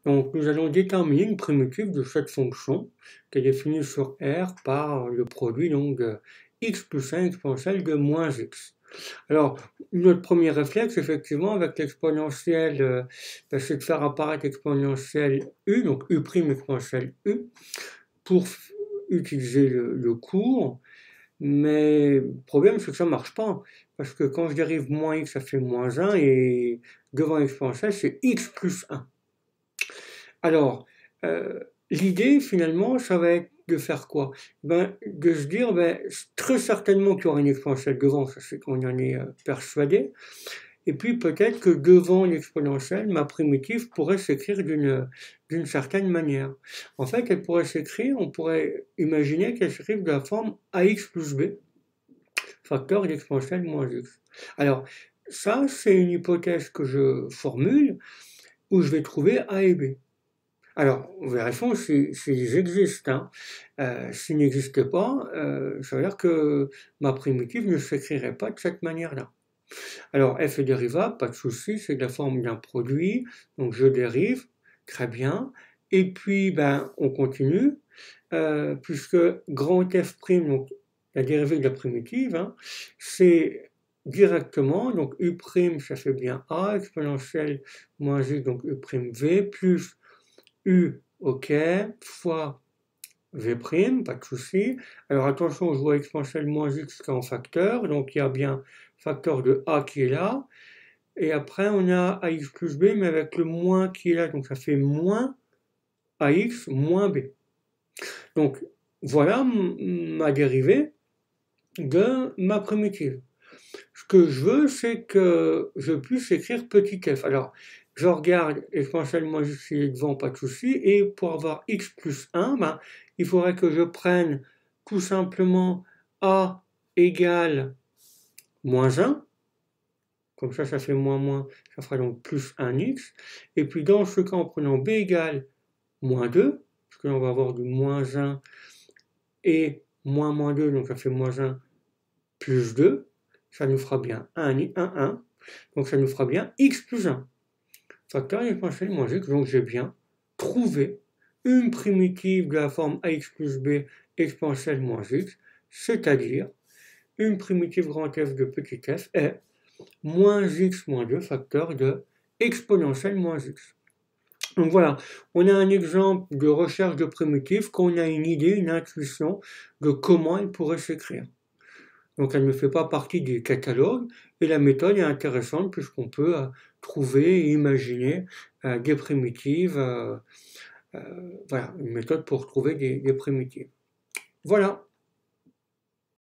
Donc nous allons déterminer une primitive de cette fonction qui est définie sur R par le produit donc de x plus 1 exponentielle de moins x. Alors, notre premier réflexe, effectivement, avec l'exponentielle, c'est de faire apparaître exponentielle u, donc u' exponentielle u, pour utiliser le cours. Mais le problème, c'est que ça ne marche pas. Parce que quand je dérive moins x, ça fait moins 1, et devant l'exponentielle, c'est x plus 1. Alors, l'idée, finalement, ça va être de faire quoi? De se dire, très certainement qu'il y aura une exponentielle devant, ça c'est qu'on en est persuadé. Et puis peut-être que devant l'exponentielle, ma primitive pourrait s'écrire d'une certaine manière. En fait, elle pourrait s'écrire, on pourrait imaginer qu'elle s'écrive de la forme ax plus b, facteur d'exponentielle moins x. Alors, ça, c'est une hypothèse que je formule, où je vais trouver a et b. Alors, vérifions s'ils existent. S'ils n'existent pas, ça veut dire que ma primitive ne s'écrirait pas de cette manière-là. Alors, f est dérivable, pas de souci, c'est de la forme d'un produit, donc je dérive, très bien. Et puis, on continue, puisque grand F', donc la dérivée de la primitive, c'est directement, donc U', ça fait bien A, exponentielle moins x, donc U', plus U, ok, fois V', pas de souci. Alors attention, je vois exponentielle moins x qui est en facteur, donc il y a bien facteur de A qui est là. Et après, on a ax plus b, mais avec le moins qui est là, donc ça fait moins ax moins b. Donc voilà ma dérivée de ma primitive. Ce que je veux, c'est que je puisse écrire petit f. Alors, je regarde exponentielle moins x qui est devant, pas de souci, et pour avoir x plus 1, il faudrait que je prenne tout simplement a égale moins 1, comme ça fait moins, ça fera donc plus 1x, et puis dans ce cas, en prenant b égale moins 2, parce que là on va avoir du moins 1 et moins 2, donc ça fait moins 1 plus 2, ça nous fera bien 1, donc ça nous fera bien x plus 1. Facteur exponentielle moins x, donc j'ai bien trouvé une primitive de la forme ax plus b exponentielle moins x, c'est-à-dire une primitive grand F de petit f est moins x moins 2 facteur de exponentielle moins x. Donc voilà, on a un exemple de recherche de primitive qu'on a une idée, une intuition de comment elle pourrait s'écrire. Donc elle ne fait pas partie du catalogue et la méthode est intéressante puisqu'on peut trouver et imaginer des primitives. Voilà, une méthode pour trouver des primitives. Voilà.